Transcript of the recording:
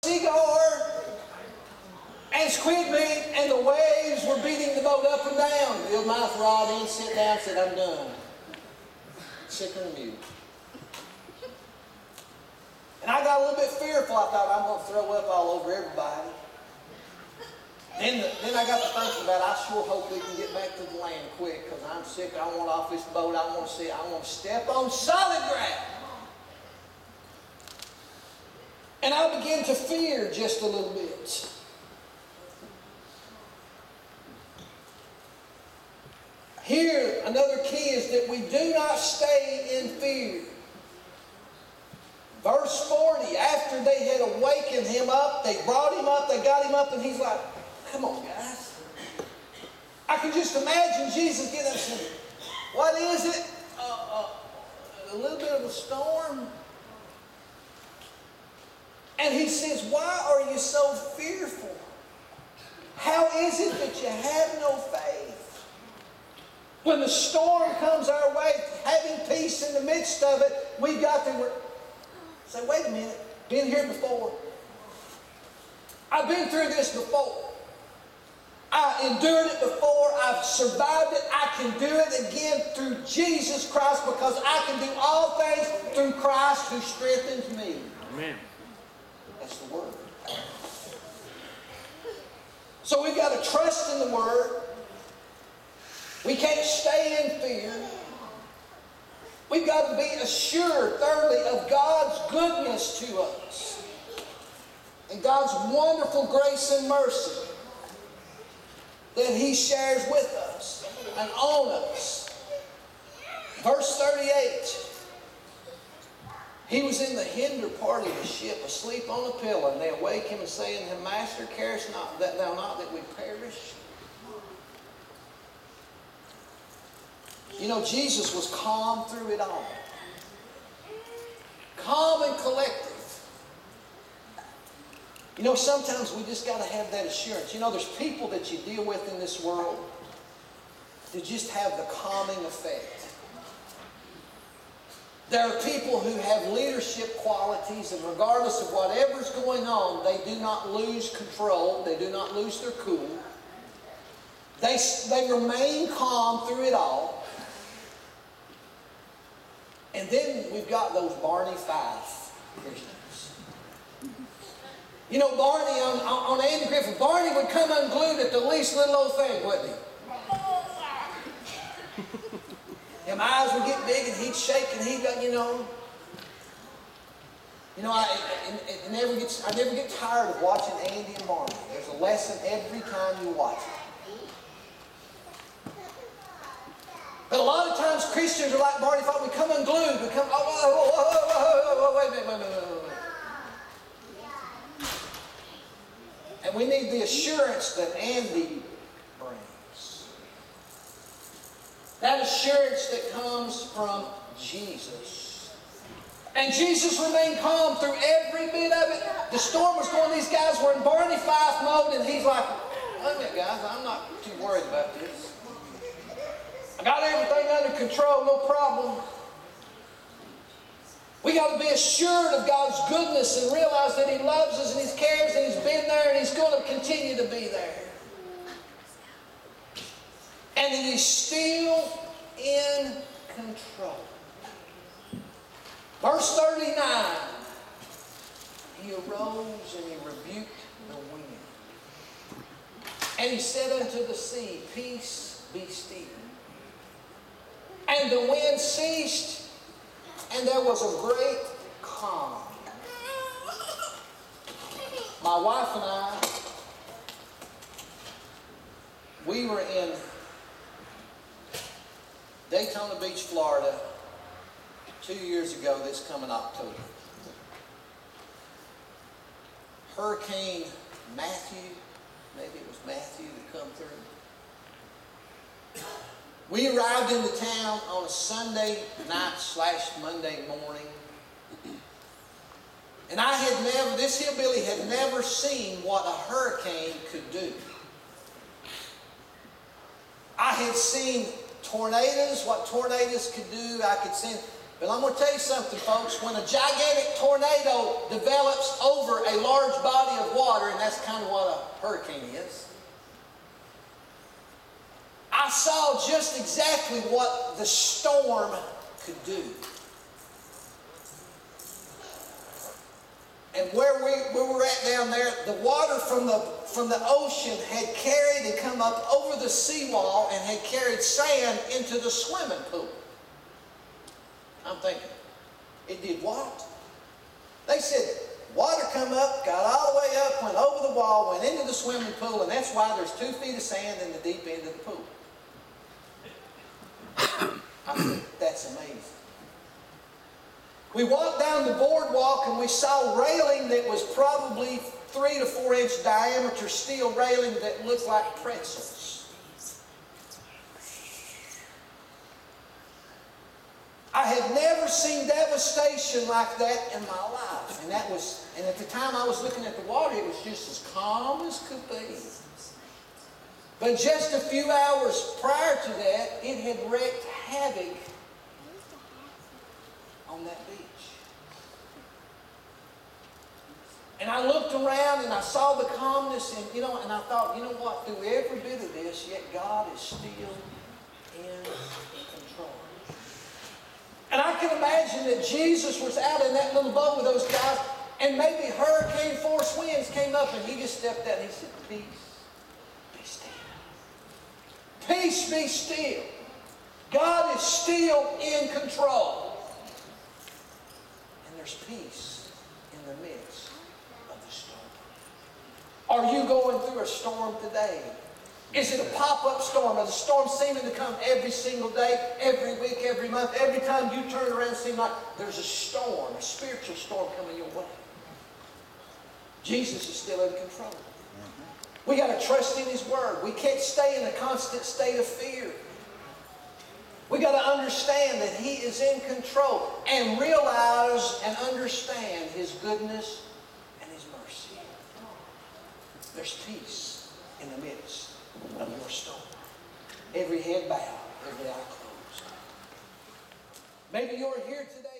seagull and squid meat, and the waves were beating the boat up and down. Build my rod in, sit down, said, I'm done. Sick and mute. And I got a little bit fearful. I thought, I'm going to throw up all over everybody. Then I got to thinking about, I sure hope we can get back to the land quick, because I'm sick. I want off this boat. I want to step on solid ground. And I began to fear just a little bit. Here, another key is that we do not stay in fear. Verse 40, after they had awakened him up, they brought him up, they got him up, and he's like, come on, guys. I can just imagine Jesus getting up and saying, what is it? A little bit of a storm. And he says, why are you so fearful? How is it that you have no faith? When the storm comes our way, having peace in the midst of it, we got to say, wait a minute, been here before. I've been through this before. I endured it before. I've survived it. I can do it again through Jesus Christ, because I can do all things through Christ who strengthens me. Amen. That's the Word. So we've got to trust in the Word. We can't stay in fear. We've got to be assured, thirdly, of God's goodness to us and God's wonderful grace and mercy that He shares with us and on us. Verse 38. He was in the hinder part of the ship, asleep on a pillow, and they awake him and say unto him, Master, carest not that thou not that we perish? You know, Jesus was calm through it all. Calm and collective. You know, sometimes we just got to have that assurance. You know, there's people that you deal with in this world that just have the calming effect. There are people who have leadership qualities, and regardless of whatever's going on, they do not lose control. They do not lose their cool. They remain calm through it all. And then we've got those Barney Fife Christians. You know, Barney, on Andy Griffith, Barney would come unglued at the least little old thing, wouldn't he? His eyes would get big and he'd shake and he'd go, I never get tired of watching Andy and Barney. There's a lesson every time you watch it. But a lot of times Christians are like Barney Fife. We come unglued. We come, wait a minute. And we need the assurance that Andy brings. That assurance that comes from Jesus. And Jesus remained calm through every bit of it. The storm was going, these guys were in Barney Fife mode, and he's like, wait a minute, guys, I'm not too worried about this. I got everything under control, no problem. We got to be assured of God's goodness and realize that He loves us and He cares and He's been there and He's going to continue to be there. And that He's still in control. Verse 39. He arose and He rebuked the wind. And He said unto the sea, Peace, be still. And the wind ceased, and there was a great calm. My wife and I, we were in Daytona Beach, Florida, 2 years ago this coming October. Hurricane Matthew, maybe it was Matthew that come through. We arrived in the town on a Sunday night / Monday morning. And this hillbilly had never seen what a hurricane could do. I had seen tornadoes, what tornadoes could do. I could see But I'm going to tell you something, folks. When a gigantic tornado develops over a large body of water, and that's kind of what a hurricane is, I saw just exactly what the storm could do. And where we were at down there, the water from the ocean had carried and come up over the seawall and had carried sand into the swimming pool. I'm thinking, it did what? They said, water come up, got all the way up, went over the wall, went into the swimming pool, and that's why there's 2 feet of sand in the deep end of the pool. I said, that's amazing. We walked down the boardwalk and we saw railing that was probably 3 to 4 inch diameter steel railing that looked like pretzels. I had never seen devastation like that in my life. And at the time I was looking at the water, it was just as calm as could be. But just a few hours prior to that, it had wreaked havoc on that beach. And I looked around and I saw the calmness, and and I thought, you know what, through every bit of this, yet God is still in control. And I can imagine that Jesus was out in that little boat with those guys, and maybe hurricane force winds came up, and he just stepped out and he said, peace, be still. Peace, be still. God is still in control. And there's peace in the midst of the storm. Are you going through a storm today? Is it a pop-up storm? Is the storm seeming to come every single day, every week, every month? Every time you turn around, it seems like there's a storm, a spiritual storm coming your way. Jesus is still in control. We got to trust in His Word. We can't stay in a constant state of fear. We got to understand that He is in control and realize and understand His goodness and His mercy. There's peace in the midst of your storm. Every head bowed, every eye closed. Maybe you're here today.